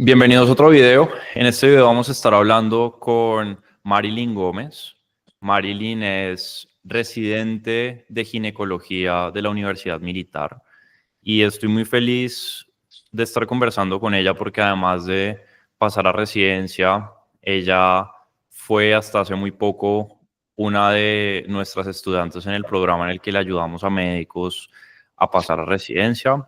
Bienvenidos a otro video. En este video vamos a estar hablando con Marilyn Gómez. Marilyn es residente de ginecología de la Universidad Militar y estoy muy feliz de estar conversando con ella porque además de pasar a residencia, ella fue hasta hace muy poco una de nuestras estudiantes en el programa en el que le ayudamos a médicos a pasar a residencia.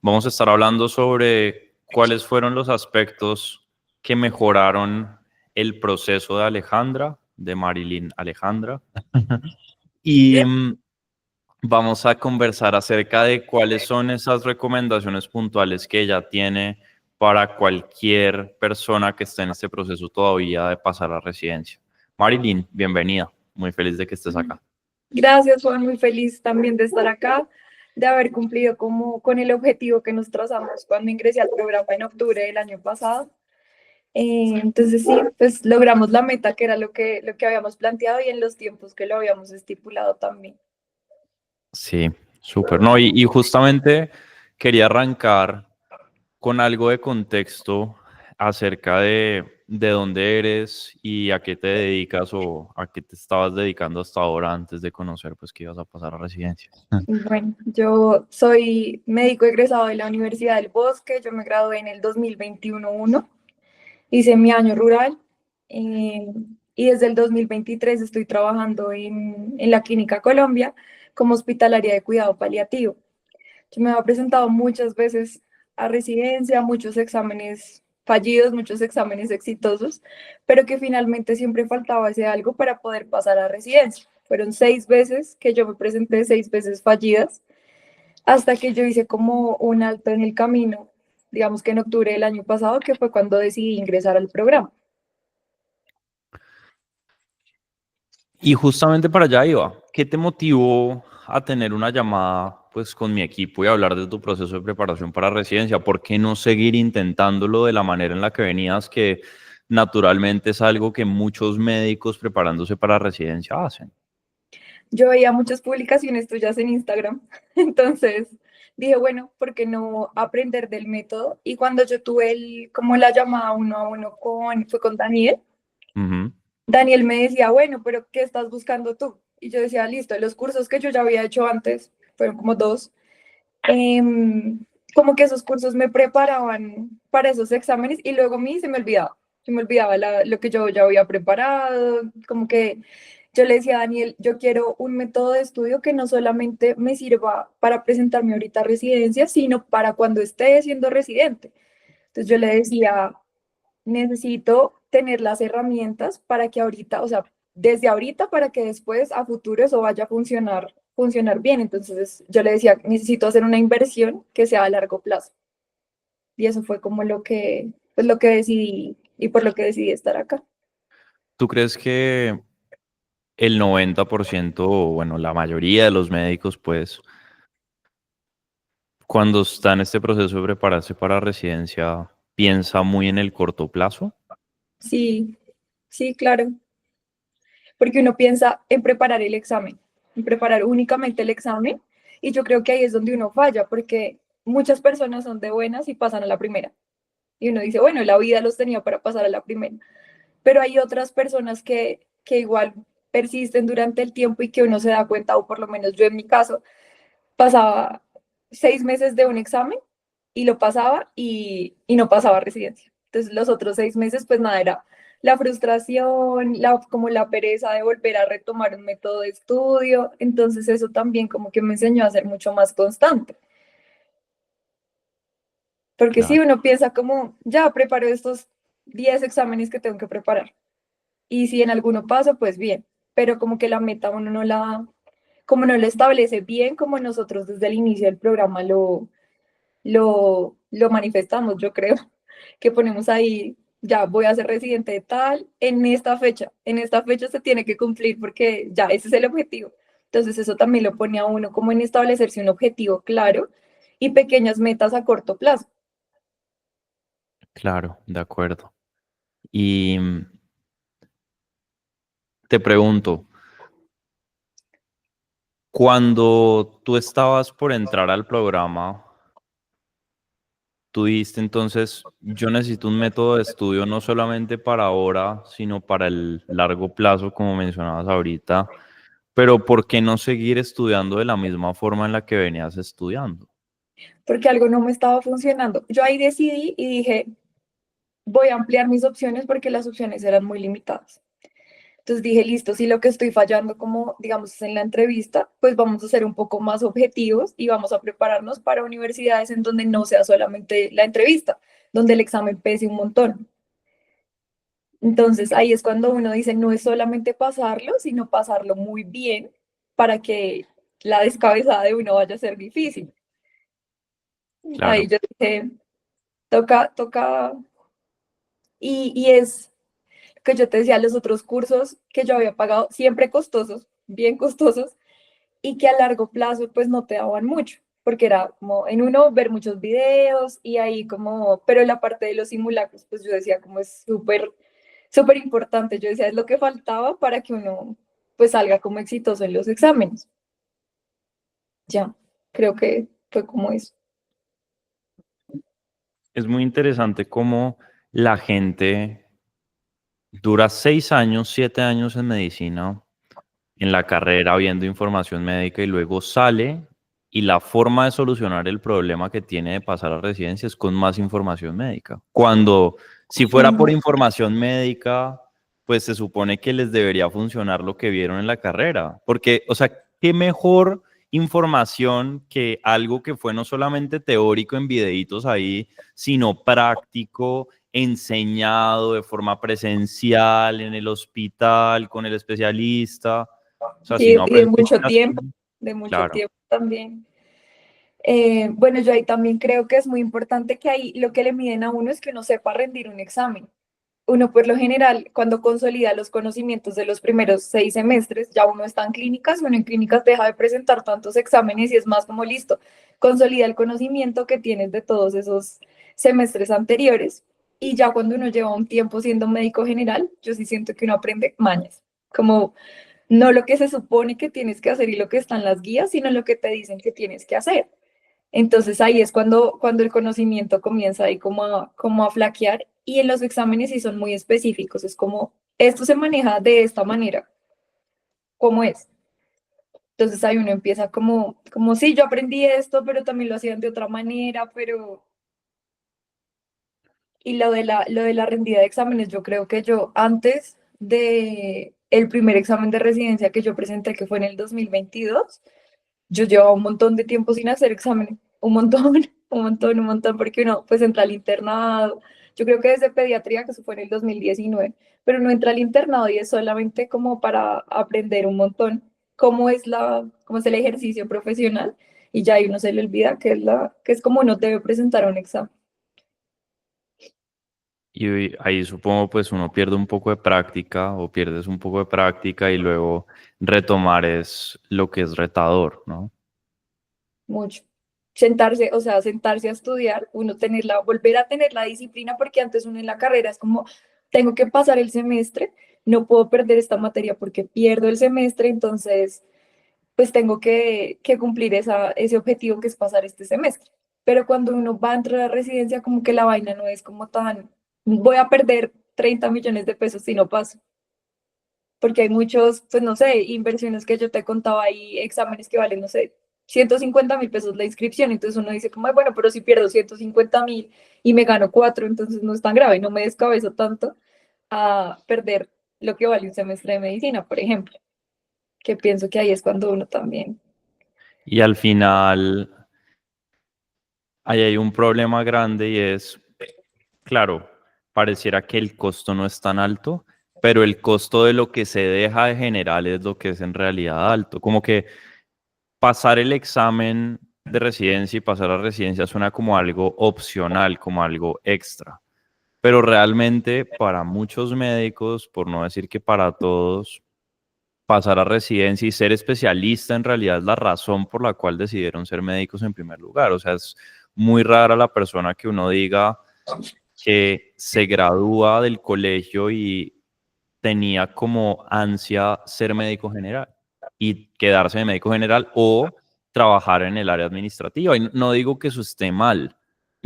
Vamos a estar hablando sobre cuáles fueron los aspectos que mejoraron el proceso de Alejandra, de Marilyn Alejandra, y vamos a conversar acerca de cuáles son esas recomendaciones puntuales que ella tiene para cualquier persona que esté en este proceso todavía de pasar a residencia. Marilyn, bienvenida. Muy feliz de que estés acá. Gracias, Juan. Muy feliz también de estar acá, de haber cumplido con el objetivo que nos trazamos cuando ingresé al programa en octubre del año pasado. Entonces sí, pues logramos la meta, que era lo que habíamos planteado y en los tiempos que lo habíamos estipulado también. Sí, súper. No, y justamente quería arrancar con algo de contexto acerca de dónde eres y a qué te dedicas o a qué te estabas dedicando hasta ahora antes de conocer pues que ibas a pasar a residencia. Bueno, yo soy médico egresado de la Universidad del Bosque. Yo me gradué en el 2021, hice mi año rural, eh, y desde el 2023 estoy trabajando en la Clínica Colombia como hospitalaria de cuidado paliativo. Yo me he presentado muchas veces a residencia, muchos exámenes fallidos, muchos exámenes exitosos, pero que finalmente siempre faltaba ese algo para poder pasar a residencia. Fueron 6 veces que yo me presenté, 6 veces fallidas, hasta que yo hice como un alto en el camino, digamos que en octubre del año pasado, que fue cuando decidí ingresar al programa. Y justamente para allá iba. ¿Qué te motivó a tener una llamada pues con mi equipo y hablar de tu proceso de preparación para residencia? ¿Por qué no seguir intentándolo de la manera en la que venías, que naturalmente es algo que muchos médicos preparándose para residencia hacen? Yo veía muchas publicaciones tuyas en Instagram, entonces dije, bueno, ¿por qué no aprender del método? Y cuando yo tuve como la llamada uno a uno fue con Daniel. Ujú. Daniel me decía, bueno, pero ¿qué estás buscando tú? Y yo decía, listo, los cursos que yo ya había hecho antes, fueron como 2, em, como que esos cursos me preparaban para esos exámenes y luego a mí se me olvidaba lo que yo ya había preparado, como que yo le decía a Daniel, yo quiero un método de estudio que no solamente me sirva para presentarme ahorita a residencia, sino para cuando esté siendo residente. Entonces yo le decía, necesito tener las herramientas para que ahorita, o sea, desde ahorita para que después a futuro eso vaya a funcionar bien. Entonces yo le decía, necesito hacer una inversión que sea a largo plazo. Y eso fue como lo que decidí y por lo que decidí estar acá. ¿Tú crees que el 90% o bueno, la mayoría de los médicos pues cuando está en este proceso de prepararse para residencia piensa muy en el corto plazo? Sí, sí, claro, porque uno piensa en preparar el examen, en preparar únicamente el examen, y yo creo que ahí es donde uno falla, porque muchas personas son de buenas y pasan a la primera. Y uno dice, bueno, la vida los tenía para pasar a la primera. Pero hay otras personas que igual persisten durante el tiempo y que uno se da cuenta, o por lo menos yo en mi caso, pasaba 6 meses de un examen y lo pasaba y no pasaba a residencia. Entonces los otros 6 meses, pues nada, era la frustración, como la pereza de volver a retomar un método de estudio. Entonces eso también como que me enseñó a ser mucho más constante. Porque si Claro, uno piensa como, ya preparo estos 10 exámenes que tengo que preparar. Y si en alguno paso, pues bien. Pero como que la meta uno como no la establece bien, como nosotros desde el inicio del programa lo manifestamos, yo creo, que ponemos ahí, ya voy a ser residente de tal en esta fecha se tiene que cumplir porque ya ese es el objetivo. Entonces eso también lo pone a uno como en establecerse un objetivo claro y pequeñas metas a corto plazo. claro, de acuerdo. Y te pregunto, cuando tú estabas por entrar al programa, tú dijiste entonces, yo necesito un método de estudio no solamente para ahora, sino para el largo plazo, como mencionabas ahorita, pero ¿por qué no seguir estudiando de la misma forma en la que venías estudiando? porque algo no me estaba funcionando. Yo ahí decidí y dije, voy a ampliar mis opciones porque las opciones eran muy limitadas. Entonces dije, listo, si lo que estoy fallando, como digamos es en la entrevista, pues vamos a ser un poco más objetivos y vamos a prepararnos para universidades en donde no sea solamente la entrevista, donde el examen pese un montón. Entonces ahí es cuando uno dice, no es solamente pasarlo, sino pasarlo muy bien para que la descabezada de uno vaya a ser difícil. Ahí Claro, yo dije, toca, y es que yo te decía, los otros cursos que yo había pagado, siempre costosos, bien costosos, y que a largo plazo pues no te daban mucho, porque era como en uno ver muchos videos y ahí como, pero la parte de los simulacros, pues yo decía como es súper importante, yo decía es lo que faltaba para que uno pues salga como exitoso en los exámenes. Ya, creo que fue como eso. es muy interesante cómo la gente dura 6 años, 7 años en medicina, en la carrera viendo información médica y luego sale y la forma de solucionar el problema que tiene de pasar a residencia es con más información médica. Cuando si fuera por Ujú. información médica, pues se supone que les debería funcionar lo que vieron en la carrera, porque, o sea, qué mejor información que algo que fue no solamente teórico en videitos ahí, sino práctico, enseñado de forma presencial en el hospital con el especialista. O sea, si Y, no y aprendiste así, de mucho claro. tiempo también. Bueno, yo ahí también creo que es muy importante que ahí lo que le miden a uno es que uno sepa rendir un examen. Uno por lo general, cuando consolida los conocimientos de los primeros 6 semestres, ya uno está en clínicas, uno en clínicas deja de presentar tantos exámenes y es más como listo, consolida el conocimiento que tienes de todos esos semestres anteriores. Y ya cuando uno lleva un tiempo siendo médico general, yo sí siento que uno aprende mañas, como no lo que se supone que tienes que hacer y lo que está en las guías, sino lo que te dicen que tienes que hacer. Entonces ahí es cuando el conocimiento comienza ahí como a flaquear y en los exámenes sí son muy específicos, es como, esto se maneja de esta manera, ¿cómo es? Entonces ahí uno empieza como sí, yo aprendí esto, pero también lo hacían de otra manera, pero... Y lo de la rendida de exámenes, yo creo que yo antes de el primer examen de residencia que yo presenté, que fue en el 2022, yo llevaba un montón de tiempo sin hacer examen, un montón, un montón, porque uno pues entra al internado, yo creo que desde pediatría, que eso fue en el 2019, pero no entra al internado y es solamente como para aprender un montón cómo es el ejercicio profesional y ya ahí uno se le olvida que es como uno debe presentar un examen. Y ahí supongo pues uno pierde un poco de práctica o pierdes un poco de práctica y luego retomar es lo que es retador, ¿no? Mucho. Sentarse, o sea, sentarse a estudiar, uno volver a tener la disciplina, porque antes uno en la carrera es como, tengo que pasar el semestre, no puedo perder esta materia porque pierdo el semestre, entonces, pues tengo que cumplir ese objetivo que es pasar este semestre. Pero cuando uno va a entrar a la residencia, como que la vaina no es como tan, voy a perder 30 millones de pesos si no paso, porque hay muchos, pues no sé, inversiones que yo te contaba ahí, exámenes que valen, no sé, 150.000 pesos la inscripción, entonces uno dice como, "Ay, bueno, pero si pierdo 150.000 y me gano cuatro, entonces no es tan grave, no me descabezo tanto a perder lo que vale un semestre de medicina, por ejemplo, que pienso que ahí es cuando uno también, Y al final ahí hay un problema grande y es, claro, pareciera que el costo no es tan alto, pero el costo de lo que se deja de general es lo que es en realidad alto. Como que pasar el examen de residencia y pasar a residencia suena como algo opcional, como algo extra. Pero realmente para muchos médicos, por no decir que para todos, pasar a residencia y ser especialista en realidad es la razón por la cual decidieron ser médicos en primer lugar. O sea, es muy rara la persona que uno diga que se gradúa del colegio y tenía como ansia ser médico general y quedarse de médico general o trabajar en el área administrativa. Y no digo que eso esté mal.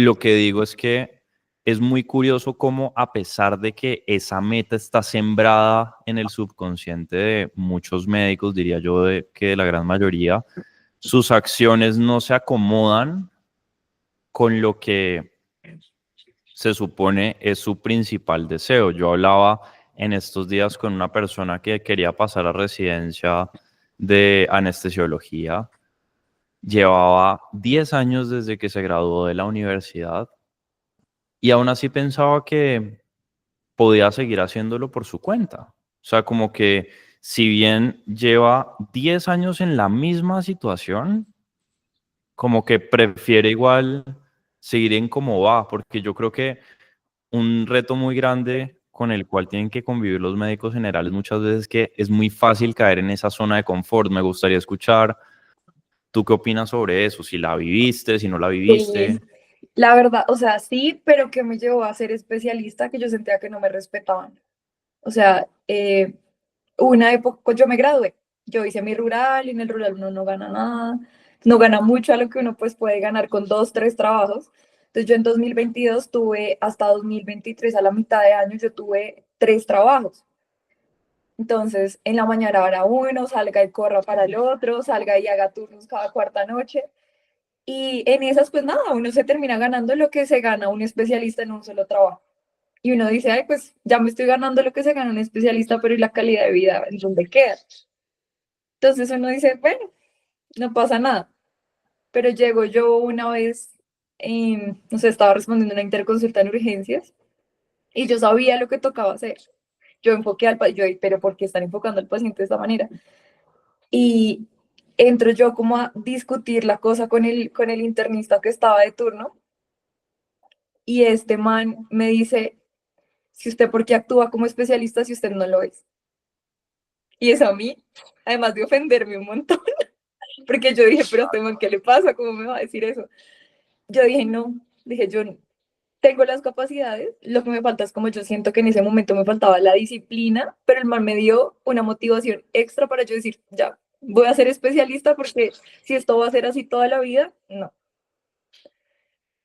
lo que digo es que es muy curioso cómo a pesar de que esa meta está sembrada en el subconsciente de muchos médicos, diría yo que de la gran mayoría, sus acciones no se acomodan con lo que se supone es su principal deseo. Yo hablaba en estos días con una persona que quería pasar a residencia de anestesiología. Llevaba 10 años desde que se graduó de la universidad y aún así pensaba que podía seguir haciéndolo por su cuenta. O sea, como que si bien lleva 10 años en la misma situación, como que prefiere igual seguir en cómo va, porque yo creo que un reto muy grande con el cual tienen que convivir los médicos generales muchas veces es que es muy fácil caer en esa zona de confort. Me gustaría escuchar, ¿tú qué opinas sobre eso? Si la viviste, si no la Sí, viviste. la verdad, o sea, sí, pero que me llevó a ser especialista, que yo sentía que no me respetaban. O sea, una época, yo me gradué, yo hice mi rural y en el rural uno no gana nada, no gana mucho a lo que uno pues puede ganar con dos, tres trabajos. Entonces yo en 2022 tuve hasta 2023 a la mitad de año, yo tuve tres trabajos. Entonces en la mañana era uno, salga y corra para el otro, salga y haga turnos cada cuarta noche. Y en esas pues nada, uno se termina ganando lo que se gana un especialista en un solo trabajo. Y uno dice, ay, pues ya me estoy ganando lo que se gana un especialista, pero ¿y la calidad de vida en dónde queda? Entonces uno dice, bueno, no pasa nada. Pero llego yo una vez, no sé, estaba respondiendo una interconsulta en urgencias y yo sabía lo que tocaba hacer. Yo enfoqué al paciente, pero ¿por qué están enfocando al paciente de esta manera? Y entro yo como a discutir la cosa con el internista que estaba de turno y este man me dice, si usted por qué actúa como especialista si usted no lo es. Y eso a mí, además de ofenderme un montón, porque yo dije, pero este man, ¿qué le pasa? ¿Cómo me va a decir eso? Yo dije, no, dije, yo tengo las capacidades, lo que me falta es como yo siento que en ese momento me faltaba la disciplina, pero el man me dio una motivación extra para yo decir, ya, voy a ser especialista porque si esto va a ser así toda la vida, no.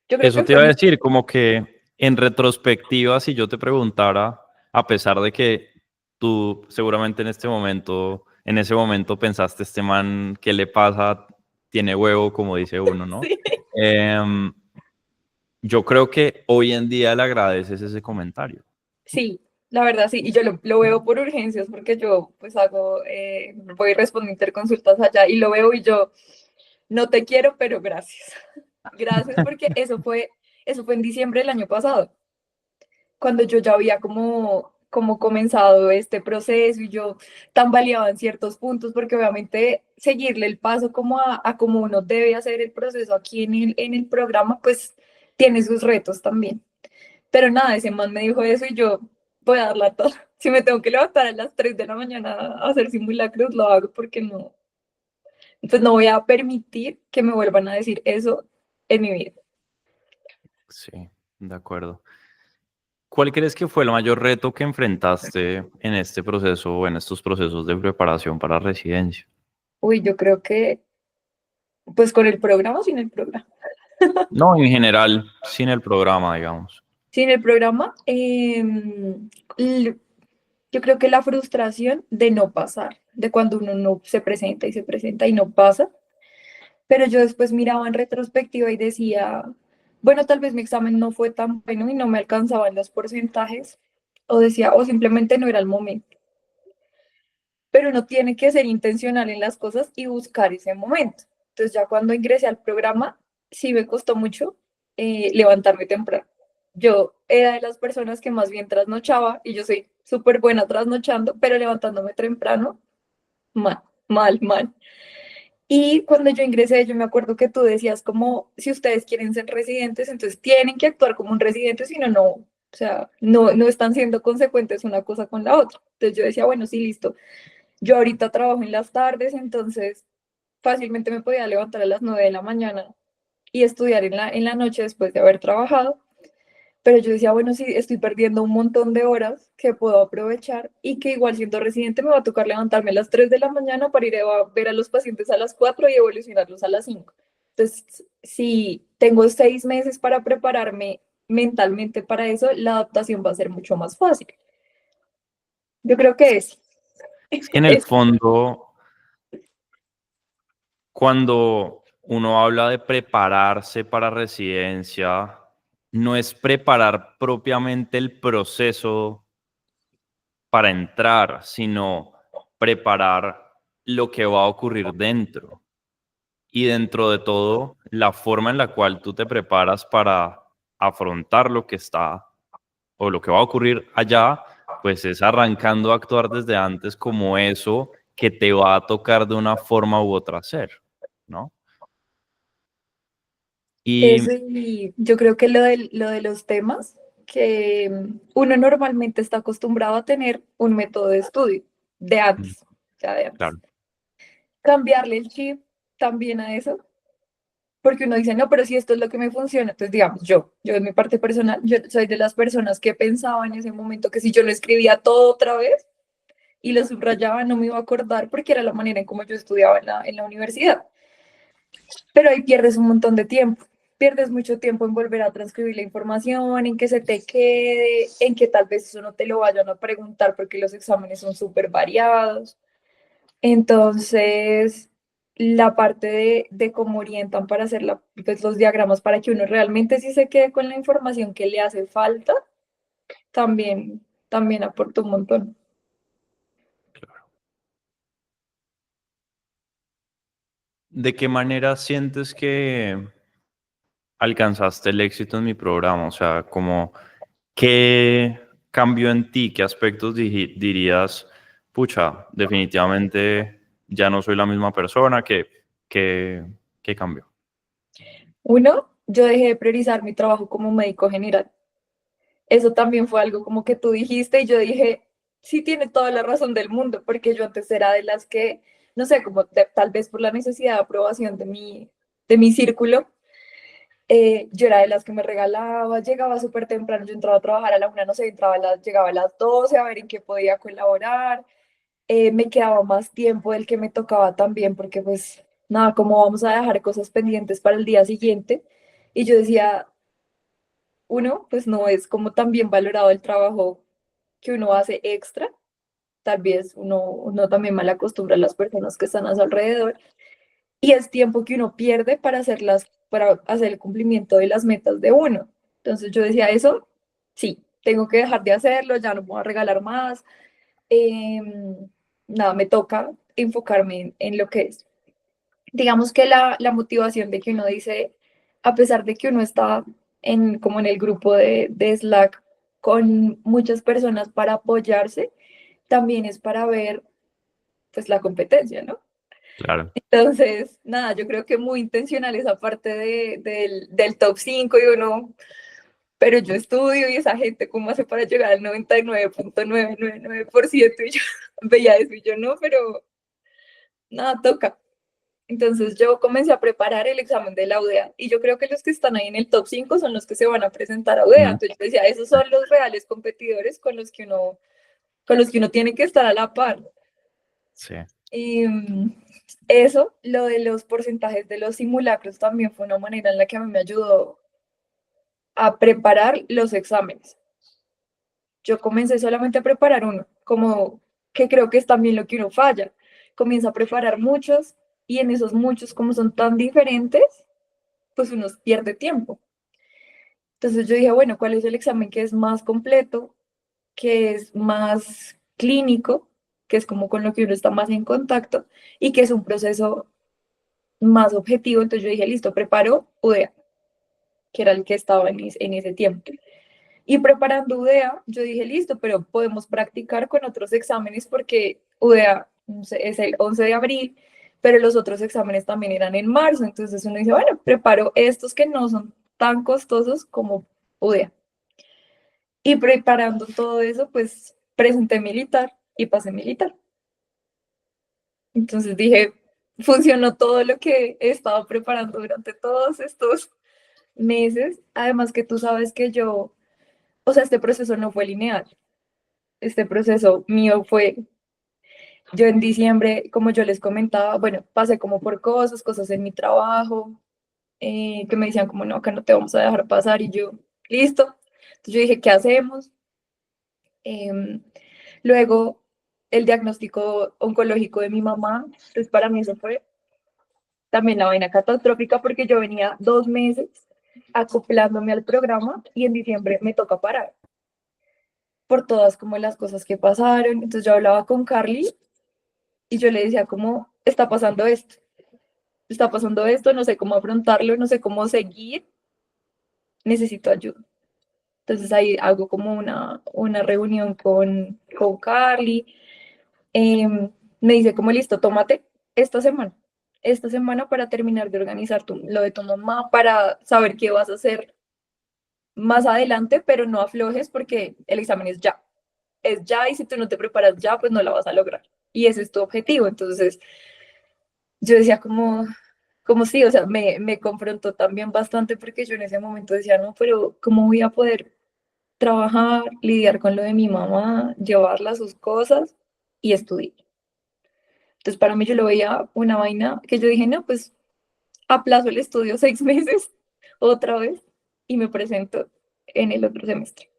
Yo creo Eso que te fue iba a muy... decir, como que en retrospectiva, si yo te preguntara, a pesar de que tú seguramente en este momento, en ese momento pensaste, este man, ¿qué le pasa? Tiene huevo, como dice uno, ¿no? Sí, Em, yo creo que hoy en día le agradeces ese comentario. sí, la verdad sí, y yo lo veo por urgencias porque yo pues hago, voy y respondo interconsultas allá y lo veo y yo no te quiero, pero gracias. Gracias porque eso fue en diciembre del año pasado, cuando yo ya había como comenzado este proceso y yo tambaleaba en ciertos puntos porque obviamente seguirle el paso como a como uno debe hacer el proceso aquí en el programa pues tiene sus retos también. Pero nada, ese man me dijo eso y yo voy a darla toda. Si me tengo que levantar a las 3 de la mañana a hacer simulacros, lo hago porque no, pues no voy a permitir que me vuelvan a decir eso en mi vida. Sí, de acuerdo. ¿Cuál crees que fue el mayor reto que enfrentaste en este proceso o en estos procesos de preparación para residencia? Uy, yo creo que, pues con el programa o sin el programa. No, en general, sin el programa, digamos. Sin el programa, yo creo que la frustración de no pasar, de cuando uno no se presenta y no pasa. Pero yo después miraba en retrospectiva y decía, bueno, tal vez mi examen no fue tan bueno y no me alcanzaban los porcentajes, o decía, o simplemente no era el momento. Pero uno tiene que ser intencional en las cosas y buscar ese momento. Entonces ya cuando ingresé al programa, sí me costó mucho levantarme temprano. Yo era de las personas que más bien trasnochaba y yo soy súper buena trasnochando, pero levantándome temprano, mal, mal, mal. Y cuando yo ingresé, yo me acuerdo que tú decías como, si ustedes quieren ser residentes, entonces tienen que actuar como un residente, si no, no, o sea, no están siendo consecuentes una cosa con la otra. Entonces yo decía, bueno, sí, listo. Yo ahorita trabajo en las tardes, entonces fácilmente me podía levantar a las 9 de la mañana y estudiar en la noche después de haber trabajado. Pero yo decía, bueno, sí, estoy perdiendo un montón de horas que puedo aprovechar y que igual siendo residente me va a tocar levantarme a las 3 de la mañana para ir a ver a los pacientes a las 4 y evolucionarlos a las 5. Entonces, si tengo 6 meses para prepararme mentalmente para eso, la adaptación va a ser mucho más fácil. Yo creo que Es que en el es fondo, cuando uno habla de prepararse para residencia, no es preparar propiamente el proceso para entrar, sino preparar lo que va a ocurrir dentro. Y dentro de todo, la forma en la cual tú te preparas para afrontar lo que está o lo que va a ocurrir allá, pues es arrancando a actuar desde antes como eso que te va a tocar de una forma u otra hacer, ¿no? eso, Y y yo creo que lo de los temas, que uno normalmente está acostumbrado a tener un método de estudio de mm, antes, ya de antes. claro, Cambiarle el chip también a eso, porque uno dice, no, pero si esto es lo que me funciona, entonces digamos, yo en mi parte personal, yo soy de las personas que pensaba en ese momento que si yo lo escribía todo otra vez y lo subrayaba, no me iba a acordar porque era la manera en cómo yo estudiaba en la universidad. Pero ahí pierdes un montón de tiempo. Pierdes mucho tiempo en volver a transcribir la información, en que se te quede, en que tal vez eso no te lo vayan a preguntar porque los exámenes son súper variados. Entonces, la parte de cómo orientan para hacer pues, los diagramas para que uno realmente sí se quede con la información que le hace falta, también aporta un montón. claro. ¿De qué manera sientes que alcanzaste el éxito en mi programa? O sea, como, ¿qué cambió en ti? ¿Qué aspectos dirías, pucha, definitivamente ya no soy la misma persona? ¿Qué, qué cambió? Uno, yo dejé de priorizar mi trabajo como médico general. Eso también fue algo como que tú dijiste y yo dije, sí tiene toda la razón del mundo, porque yo antes era de las que, no sé, como tal vez por la necesidad de aprobación de mi círculo, yo era de las que me regalaba, llegaba súper temprano, yo entraba a trabajar a la 1, no sé, llegaba a las 12 a ver en qué podía colaborar, me quedaba más tiempo del que me tocaba también, porque pues nada, como vamos a dejar cosas pendientes para el día siguiente, y yo decía, uno, pues no es como tan bien valorado el trabajo que uno hace extra, tal vez uno también mal acostumbra a las personas que están a su alrededor, y es tiempo que uno pierde para hacer el cumplimiento de las metas de uno. Entonces yo decía, eso, sí, tengo que dejar de hacerlo, ya no me voy a regalar más, nada, me toca enfocarme en lo que es. Digamos que la motivación de que uno dice, a pesar de que uno está como en el grupo de Slack con muchas personas para apoyarse, también es para ver pues la competencia, ¿no? Claro. Entonces, nada, yo creo que muy intencional esa parte del top 5 y uno, pero yo estudio y esa gente, ¿cómo hace para llegar al 99.999%? Y yo veía eso y yo no, pero nada, toca. Entonces yo comencé a preparar el examen de la UDEA y yo creo que los que están ahí en el top 5 son los que se van a presentar a UDEA. Ujú. Entonces yo decía, esos son los reales competidores con los que uno tiene que estar a la par. Sí, Y eso, lo de los porcentajes de los simulacros también fue una manera en la que a mí me ayudó a preparar los exámenes. Yo comencé solamente a preparar uno, como que creo que es también lo que uno falla. Comienza a preparar muchos y en esos muchos, como son tan diferentes, pues uno pierde tiempo. Entonces yo dije, bueno, ¿cuál es el examen que es más completo, que es más clínico, que es como con lo que uno está más en contacto y que es un proceso más objetivo? Entonces yo dije, listo, preparo UDEA, que era el que estaba en ese tiempo. Y preparando UDEA, yo dije, listo, pero podemos practicar con otros exámenes porque UDEA es el 11 de abril, pero los otros exámenes también eran en marzo. Entonces uno dice, bueno, preparo estos que no son tan costosos como UDEA. Y preparando todo eso, pues presenté militar y pasé militar. Entonces dije, funcionó todo lo que he estado preparando durante todos estos meses. Además que tú sabes que o sea, este proceso no fue lineal. Este proceso mío fue, yo en diciembre, como yo les comentaba, bueno, pasé como por cosas en mi trabajo, que me decían como, no, acá no te vamos a dejar pasar, y yo, listo. Entonces yo dije, ¿qué hacemos? Em, Luego, el diagnóstico oncológico de mi mamá, pues para mí eso fue también la vaina catastrófica porque yo venía 2 meses acoplándome al programa y en diciembre me toca parar por todas como las cosas que pasaron. Entonces yo hablaba con Carly y yo le decía como, está pasando esto, no sé cómo afrontarlo, no sé cómo seguir, necesito ayuda. Entonces ahí hago como una reunión con Carly. Me dice como, listo, tómate esta semana, esta semana para terminar de organizar lo de tu mamá, para saber qué vas a hacer más adelante, pero no aflojes porque el examen es ya y si tú no te preparas ya, pues no la vas a lograr. Y ese es tu objetivo. Entonces yo decía como sí, o sea, me confrontó también bastante porque yo en ese momento decía, no, pero ¿cómo voy a poder trabajar, lidiar con lo de mi mamá, llevarla a sus cosas y estudiar? Entonces para mí yo lo veía una vaina que yo dije, no, pues aplazo el estudio 6 meses otra vez y me presento en el otro semestre.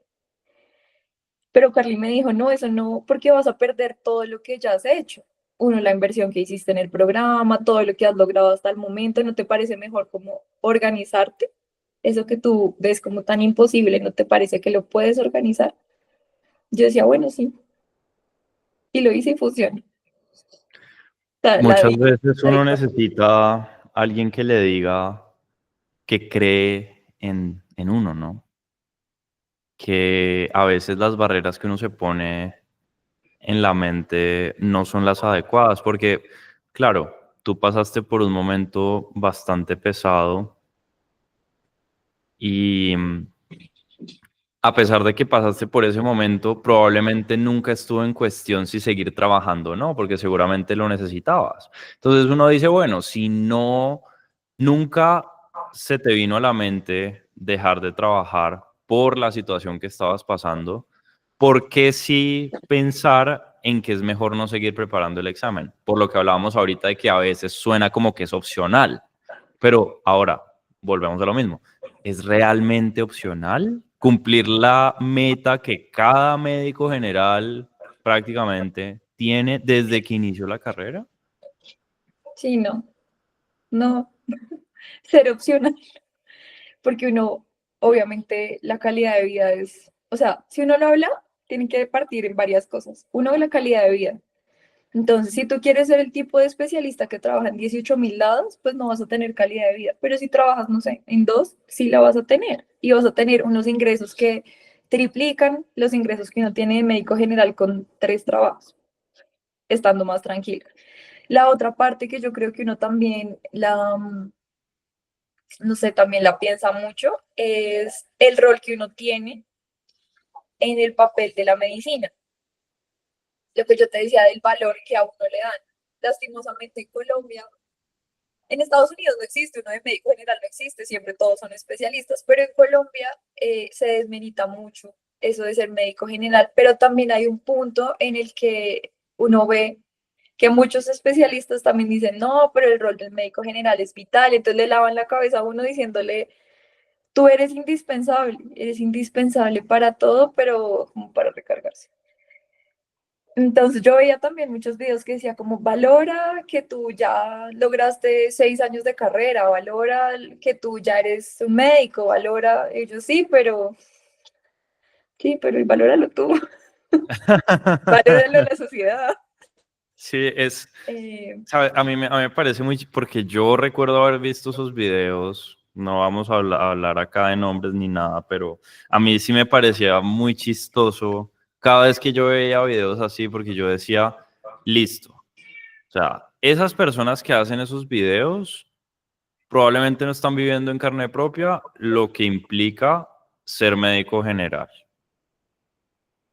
Pero Carly me dijo, no, eso no, porque vas a perder todo lo que ya has hecho. Uno, la inversión que hiciste en el programa, todo lo que has logrado hasta el momento, ¿no te parece mejor como organizarte? Eso que tú ves como tan imposible, ¿no te parece que lo puedes organizar? Yo decía, bueno, sí, y lo hice y funciona. La Muchas di, veces la di uno con- necesita alguien que le diga que cree en uno, ¿no? Que a veces las barreras que uno se pone en la mente no son las adecuadas, porque, claro, tú pasaste por un momento bastante pesado y a pesar de que pasaste por ese momento, probablemente nunca estuvo en cuestión si seguir trabajando o no, porque seguramente lo necesitabas. Entonces uno dice, bueno, si no, nunca se te vino a la mente dejar de trabajar por la situación que estabas pasando, ¿por qué sí pensar en que es mejor no seguir preparando el examen? Por lo que hablábamos ahorita de que a veces suena como que es opcional, pero ahora volvemos a lo mismo. ¿Es realmente opcional cumplir la meta que cada médico general prácticamente tiene desde que inició la carrera? Sí, no, ser opcional, porque uno, obviamente, la calidad de vida es, o sea, si uno lo habla, tiene que partir en varias cosas. Uno, la calidad de vida. Entonces, si tú quieres ser el tipo de especialista que trabaja en 18.000 lados, pues no vas a tener calidad de vida. Pero si trabajas, no sé, en dos, sí la vas a tener. Y vas a tener unos ingresos que triplican los ingresos que uno tiene de médico general con 3 trabajos, estando más tranquilo. La otra parte que yo creo que uno también no sé, también la piensa mucho, es el rol que uno tiene en el papel de la medicina. Lo que yo te decía del valor que a uno le dan. Lastimosamente en Colombia, en Estados Unidos no existe, uno de médico general no existe, siempre todos son especialistas, pero en Colombia se desmerita mucho eso de ser médico general, pero también hay un punto en el que uno ve que muchos especialistas también dicen, no, pero el rol del médico general es vital, entonces le lavan la cabeza a uno diciéndole, tú eres indispensable para todo, pero como para recargarse. Entonces yo veía también muchos videos que decía como valora que tú ya lograste 6 años de carrera, valora que tú ya eres un médico, valora, ellos sí, pero y valóralo tú, valóralo la sociedad. Sí, Eh, ¿sabe? A mí me parece muy, porque yo recuerdo haber visto esos videos, no vamos a hablar acá de nombres ni nada, pero a mí sí me parecía muy chistoso cada vez que yo veía videos así, porque yo decía, listo, o sea, esas personas que hacen esos videos probablemente no están viviendo en carne propia lo que implica ser médico general.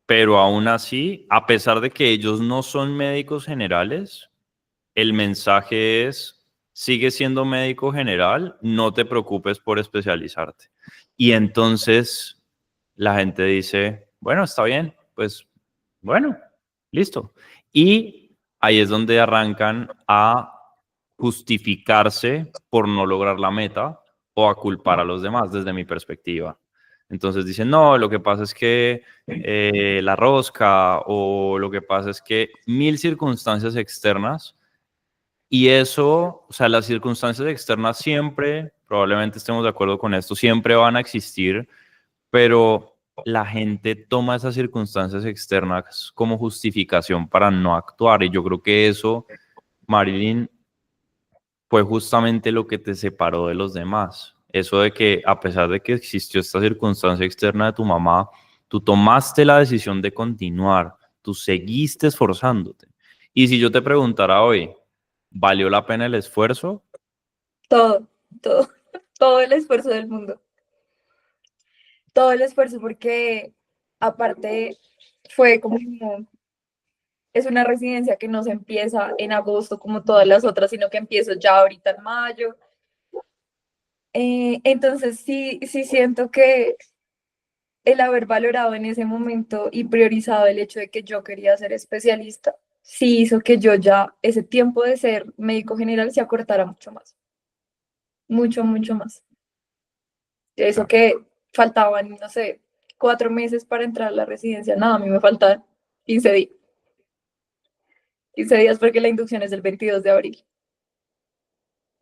Pero aún así, a pesar de que ellos no son médicos generales, el mensaje es, sigue siendo médico general, no te preocupes por especializarte. Y entonces la gente dice, bueno, está bien, pues bueno, listo. Y ahí es donde arrancan a justificarse por no lograr la meta, o a culpar a los demás desde mi perspectiva. Entonces dicen, no, lo que pasa es que la rosca, o lo que pasa es que mil circunstancias externas, y eso, o sea, las circunstancias externas siempre, probablemente estemos de acuerdo con esto, siempre van a existir, pero la gente toma esas circunstancias externas como justificación para no actuar, y yo creo que eso, Marilyn, fue justamente lo que te separó de los demás. Eso de que a pesar de que existió esta circunstancia externa de tu mamá, tú tomaste la decisión de continuar, tú seguiste esforzándote. Y si yo te preguntara hoy, ¿valió la pena el esfuerzo? Todo, todo, todo el esfuerzo del mundo. Todo el esfuerzo porque aparte fue como, es una residencia que no se empieza en agosto como todas las otras, sino que empiezo ya ahorita en mayo. Entonces sí siento que el haber valorado en ese momento y priorizado el hecho de que yo quería ser especialista, sí hizo que yo ya ese tiempo de ser médico general se acortara mucho más, mucho, mucho más. Eso Claro. que faltaban, no sé, 4 meses para entrar a la residencia, nada, a mí me faltan 15 días. 15 días porque la inducción es el 22 de abril.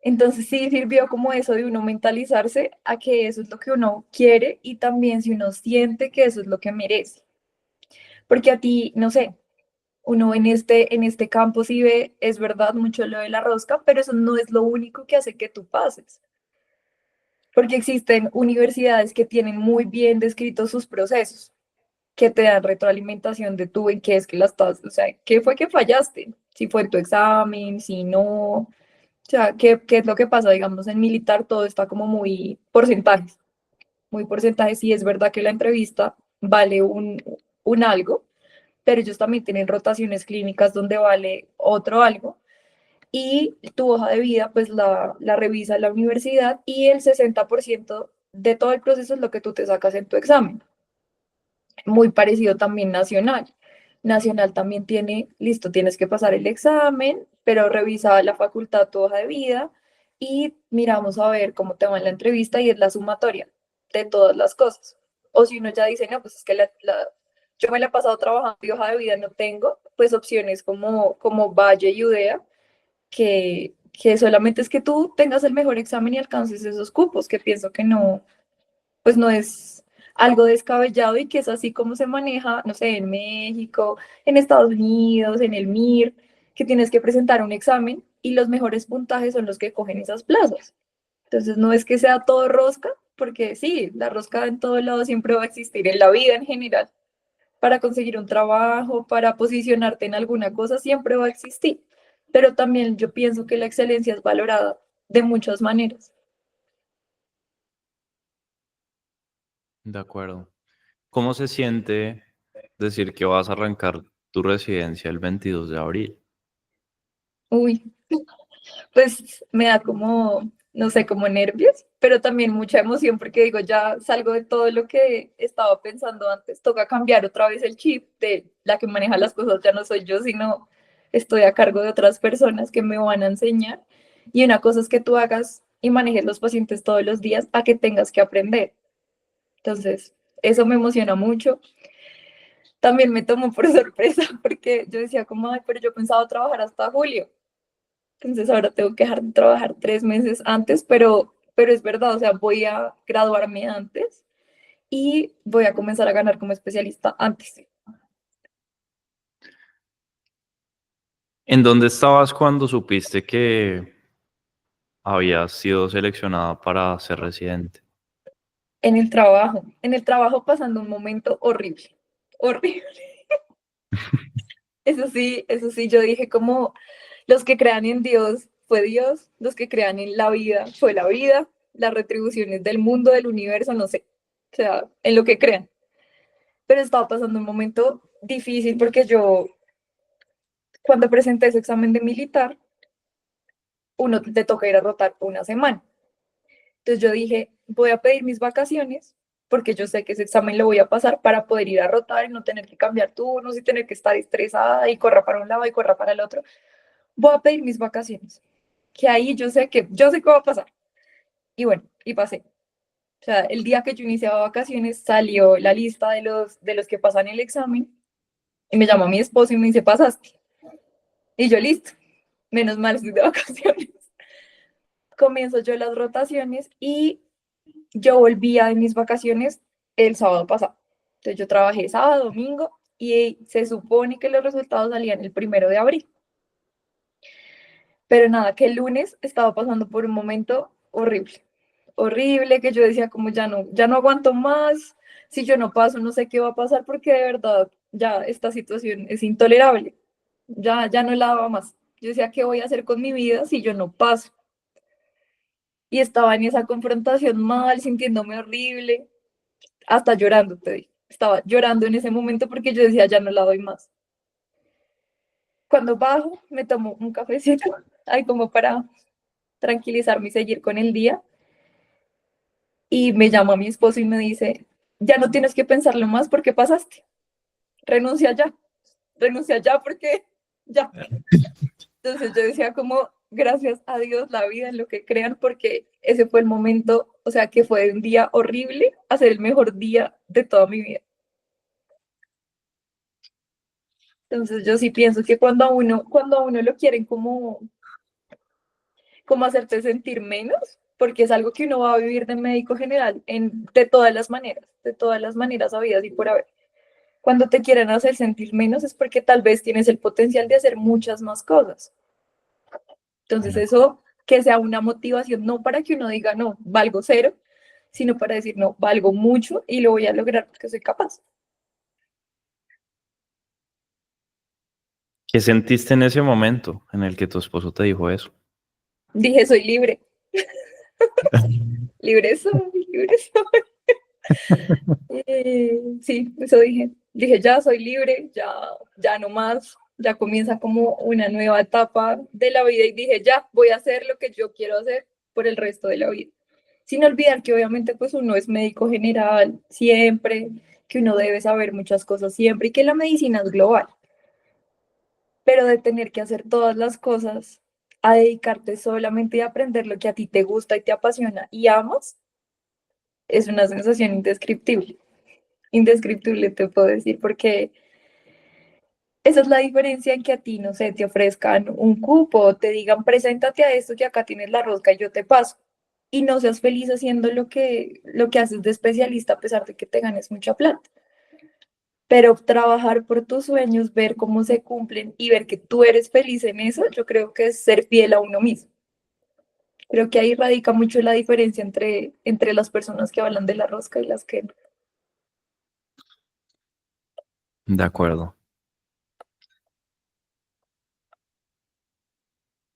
Entonces sí sirvió como eso de uno mentalizarse a que eso es lo que uno quiere y también si uno siente que eso es lo que merece. Porque a ti, no sé, uno en este campo sí ve, es verdad, mucho lo de la rosca, pero eso no es lo único que hace que tú pases. Porque existen universidades que tienen muy bien descritos sus procesos, que te dan retroalimentación de tú en qué es que las estás, o sea, qué fue que fallaste, si fue en tu examen, si no, o sea, qué es lo que pasa, digamos, en militar todo está como muy porcentajes, y es verdad que la entrevista vale un algo, pero ellos también tienen rotaciones clínicas donde vale otro algo, y tu hoja de vida pues la revisa la universidad y el 60% de todo el proceso es lo que tú te sacas en tu examen. Muy parecido también nacional. Nacional también tiene, listo, tienes que pasar el examen, pero revisa la facultad tu hoja de vida y miramos a ver cómo te va en la entrevista y es la sumatoria de todas las cosas. O si uno ya dice, no, pues es que yo me la he pasado trabajando y hoja de vida no tengo, pues opciones como Valle y Udea, que solamente es que tú tengas el mejor examen y alcances esos cupos, que pienso que no, pues no es algo descabellado y que es así como se maneja, no sé, en México, en Estados Unidos, en el MIR, que tienes que presentar un examen y los mejores puntajes son los que cogen esas plazas. Entonces no es que sea todo rosca, porque sí, la rosca en todo lado siempre va a existir, en la vida en general. Para conseguir un trabajo, para posicionarte en alguna cosa, siempre va a existir. Pero también yo pienso que la excelencia es valorada de muchas maneras. De acuerdo. ¿Cómo se siente decir que vas a arrancar tu residencia el 22 de abril? Uy, pues me da como, no sé, como nervios, pero también mucha emoción porque digo, ya salgo de todo lo que estaba pensando antes, toca cambiar otra vez el chip de la que maneja las cosas, ya no soy yo, sino estoy a cargo de otras personas que me van a enseñar. Y una cosa es que tú hagas y manejes los pacientes todos los días a que tengas que aprender. Entonces, eso me emociona mucho. También me tomó por sorpresa porque yo decía como, ay, pero yo pensaba trabajar hasta julio. Entonces ahora tengo que dejar de trabajar 3 meses antes, pero es verdad, o sea, voy a graduarme antes y voy a comenzar a ganar como especialista antes. ¿En dónde estabas cuando supiste que habías sido seleccionada para ser residente? En el trabajo pasando un momento horrible, horrible. Eso sí, yo dije como los que crean en Dios fue Dios, los que crean en la vida fue la vida, las retribuciones del mundo, del universo, no sé, o sea, en lo que crean. Pero estaba pasando un momento difícil porque yo, cuando presenté ese examen de militar, uno te toca ir a rotar una semana. Entonces yo dije, voy a pedir mis vacaciones porque yo sé que ese examen lo voy a pasar para poder ir a rotar y no tener que cambiar turnos y tener que estar estresada y corra para un lado y corra para el otro. Voy a pedir mis vacaciones, que ahí yo sé que va a pasar. Y bueno, y pasé. O sea, el día que yo iniciaba vacaciones salió la lista de los que pasan el examen y me llamó mi esposo y me dice, pasaste. Y yo, listo, menos mal estoy de vacaciones. Comienzo yo las rotaciones y yo volvía de mis vacaciones el sábado pasado. Entonces yo trabajé sábado, domingo y se supone que los resultados salían el 1 de abril. Pero nada, que el lunes estaba pasando por un momento horrible, horrible, que yo decía como ya no aguanto más, si yo no paso no sé qué va a pasar porque de verdad ya esta situación es intolerable, ya no la daba más. Yo decía, ¿qué voy a hacer con mi vida si yo no paso? Y estaba en esa confrontación mal, sintiéndome horrible, hasta llorando, te digo. Estaba llorando en ese momento porque yo decía, ya no la doy más. Cuando bajo, me tomo un cafecito, ahí como para tranquilizarme y seguir con el día. Y me llama mi esposo y me dice, ya no tienes que pensarlo más porque pasaste, renuncia ya porque ya. Entonces yo decía como, gracias a Dios, la vida, en lo que crean, porque ese fue el momento, o sea, que fue un día horrible a ser el mejor día de toda mi vida. Entonces yo sí pienso que cuando a uno lo quieren como hacerte sentir menos, porque es algo que uno va a vivir de médico general de todas las maneras habidas y por haber. Cuando te quieren hacer sentir menos es porque tal vez tienes el potencial de hacer muchas más cosas. Entonces eso que sea una motivación, no para que uno diga, no, valgo cero, sino para decir, no, valgo mucho y lo voy a lograr porque soy capaz. ¿Qué sentiste en ese momento en el que tu esposo te dijo eso? Dije, soy libre, libre soy, libre soy. Sí, eso dije. Dije, ya soy libre, ya no más, ya comienza como una nueva etapa de la vida y dije, ya voy a hacer lo que yo quiero hacer por el resto de la vida. Sin olvidar que obviamente pues uno es médico general siempre, que uno debe saber muchas cosas siempre y que la medicina es global, pero de tener que hacer todas las cosas, a dedicarte solamente a aprender lo que a ti te gusta y te apasiona y amas, es una sensación indescriptible. Indescriptible te puedo decir, porque esa es la diferencia en que a ti, no sé, te ofrezcan un cupo, te digan, preséntate a esto que acá tienes la rosca y yo te paso. Y no seas feliz haciendo lo que haces de especialista a pesar de que te ganes mucha plata. Pero trabajar por tus sueños, ver cómo se cumplen y ver que tú eres feliz en eso, yo creo que es ser fiel a uno mismo. Creo que ahí radica mucho la diferencia entre las personas que hablan de la rosca y las que no. De acuerdo.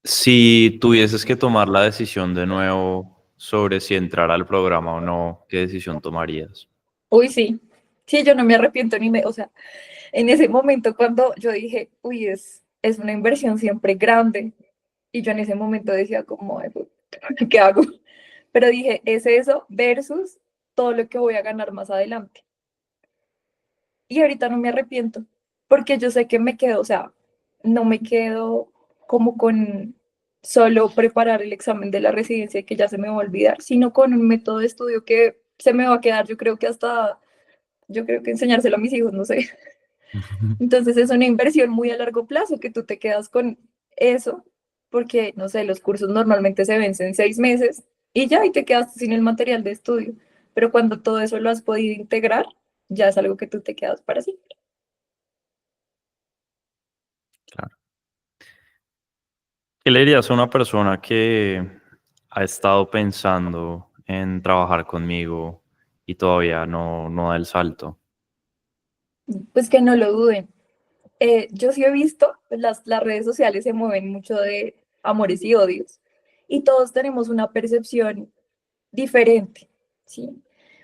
Si tuvieses que tomar la decisión de nuevo sobre si entrar al programa o no, ¿qué decisión tomarías? Uy, sí. Sí, yo no me arrepiento o sea, en ese momento cuando yo dije, uy, es una inversión siempre grande, y yo en ese momento decía como, "Ay, pues, ¿qué hago?". Pero dije, es eso versus todo lo que voy a ganar más adelante. Y ahorita no me arrepiento, porque yo sé que me quedo, o sea, no me quedo como con solo preparar el examen de la residencia que ya se me va a olvidar, sino con un método de estudio que se me va a quedar, yo creo que enseñárselo a mis hijos, no sé. Entonces es una inversión muy a largo plazo que tú te quedas con eso, porque, no sé, los cursos normalmente se vencen 6 meses y ya, y te quedas sin el material de estudio. Pero cuando todo eso lo has podido integrar, ya es algo que tú te quedas para siempre. Claro. ¿Qué le dirías a una persona que ha estado pensando en trabajar conmigo y todavía no da el salto? Pues que no lo duden. Yo sí he visto, pues, las redes sociales se mueven mucho de amores y odios, y todos tenemos una percepción diferente, ¿sí?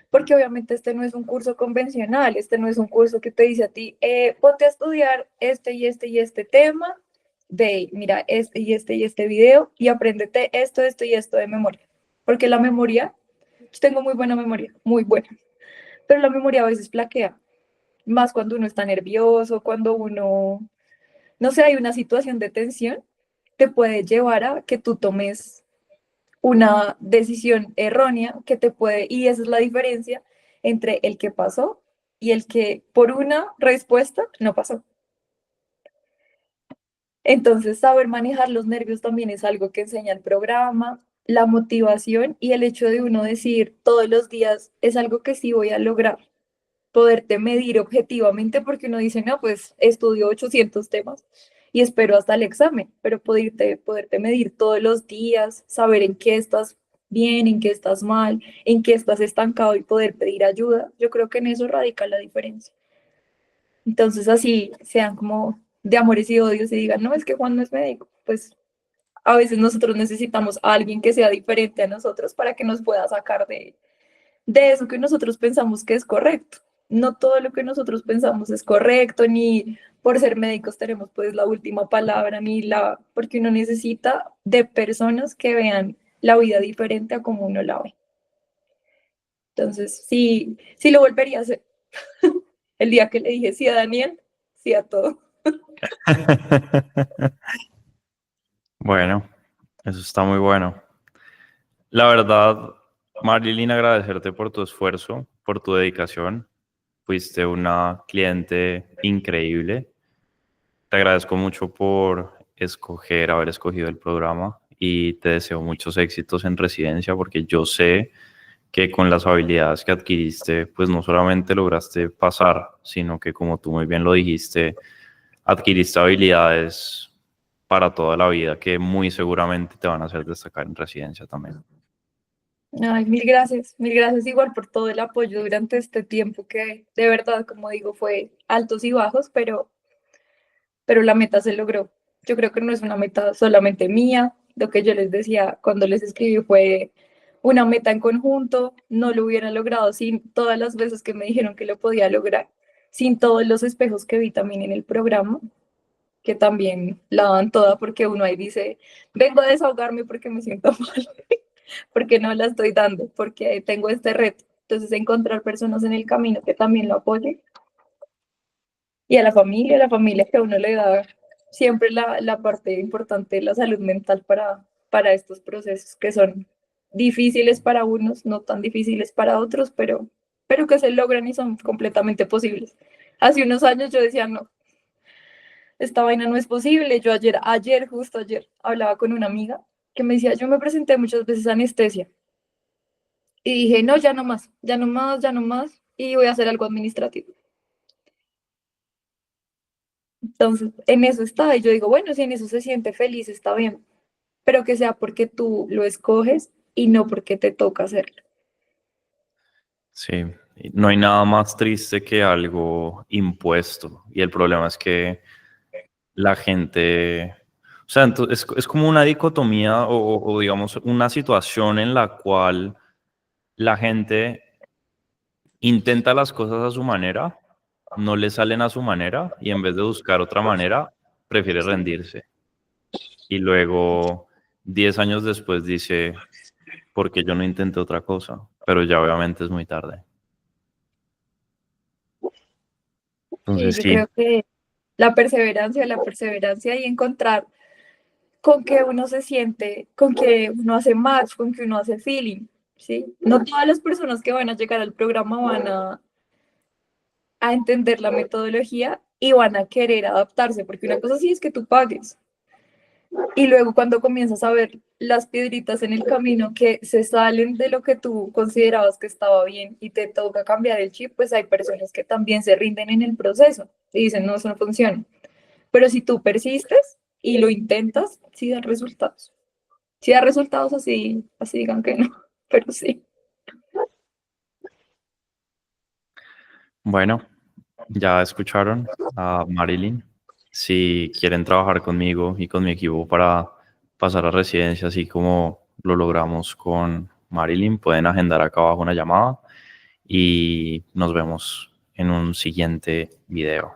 Porque obviamente este no es un curso convencional, este no es un curso que te dice a ti, ponte a estudiar este y este tema, ve, mira este y este video y apréndete esto y esto de memoria. Porque la memoria, yo tengo muy buena memoria, muy buena, pero la memoria a veces flaquea, más cuando uno está nervioso, cuando uno, no sé, hay una situación de tensión, te puede llevar a que tú tomes una decisión errónea que te puede, y esa es la diferencia entre el que pasó y el que por una respuesta no pasó. Entonces, saber manejar los nervios también es algo que enseña el programa, la motivación y el hecho de uno decir todos los días es algo que sí voy a lograr, poderte medir objetivamente porque uno dice, no, pues estudio 800 temas y espero hasta el examen, pero poderte medir todos los días, saber en qué estás bien, en qué estás mal, en qué estás estancado y poder pedir ayuda, yo creo que en eso radica la diferencia. Entonces así sean como de amores y odios y digan, no, es que Juan no es médico, pues a veces nosotros necesitamos a alguien que sea diferente a nosotros para que nos pueda sacar de eso que nosotros pensamos que es correcto. No todo lo que nosotros pensamos es correcto, ni por ser médicos tenemos pues la última palabra, porque uno necesita de personas que vean la vida diferente a como uno la ve. Entonces, sí, sí lo volvería a hacer. El día que le dije sí a Daniel, sí a todo. Bueno, eso está muy bueno. La verdad, Marilyn, agradecerte por tu esfuerzo, por tu dedicación. Fuiste una cliente increíble. Te agradezco mucho por haber escogido el programa y te deseo muchos éxitos en residencia porque yo sé que con las habilidades que adquiriste, pues no solamente lograste pasar, sino que como tú muy bien lo dijiste, adquiriste habilidades para toda la vida que muy seguramente te van a hacer destacar en residencia también. Ay, mil gracias igual por todo el apoyo durante este tiempo que de verdad, como digo, fue altos y bajos, pero la meta se logró. Yo creo que no es una meta solamente mía, lo que yo les decía cuando les escribí fue una meta en conjunto, no lo hubiera logrado sin todas las veces que me dijeron que lo podía lograr, sin todos los espejos que vi también en el programa, que también la dan toda porque uno ahí dice, vengo a desahogarme porque me siento mal, porque no la estoy dando, porque tengo este reto. Entonces, encontrar personas en el camino que también lo apoyen y a la familia que a uno le da siempre la parte importante de la salud mental para estos procesos que son difíciles para unos, no tan difíciles para otros, pero que se logran y son completamente posibles. Hace unos años yo decía, no, esta vaina no es posible. Yo justo ayer, hablaba con una amiga que me decía, yo me presenté muchas veces a anestesia y dije, no, ya no más, ya no más, ya no más, y voy a hacer algo administrativo. Entonces, en eso está, y yo digo, bueno, si en eso se siente feliz, está bien, pero que sea porque tú lo escoges y no porque te toca hacerlo. Sí, no hay nada más triste que algo impuesto y el problema es que la gente, o sea, es como una dicotomía o digamos una situación en la cual la gente intenta las cosas a su manera, no le salen a su manera y en vez de buscar otra manera, prefiere rendirse. Y luego, 10 años después dice, porque yo no intenté otra cosa, pero ya obviamente es muy tarde. Sí, Entonces yo sí, creo que la perseverancia y encontrar con que uno se siente, con que uno hace match, con que uno hace feeling, ¿sí? No todas las personas que van a llegar al programa van a entender la metodología y van a querer adaptarse, porque una cosa sí es que tú pagues. Y luego cuando comienzas a ver las piedritas en el camino que se salen de lo que tú considerabas que estaba bien y te toca cambiar el chip, pues hay personas que también se rinden en el proceso y dicen, no, eso no funciona. Pero si tú persistes y lo intentas, sí da resultados. Sí da resultados así digan que no, pero sí. bueno, ya escucharon a Marilyn. Si quieren trabajar conmigo y con mi equipo para pasar a residencia, así como lo logramos con Marilyn, pueden agendar acá abajo una llamada y nos vemos en un siguiente video.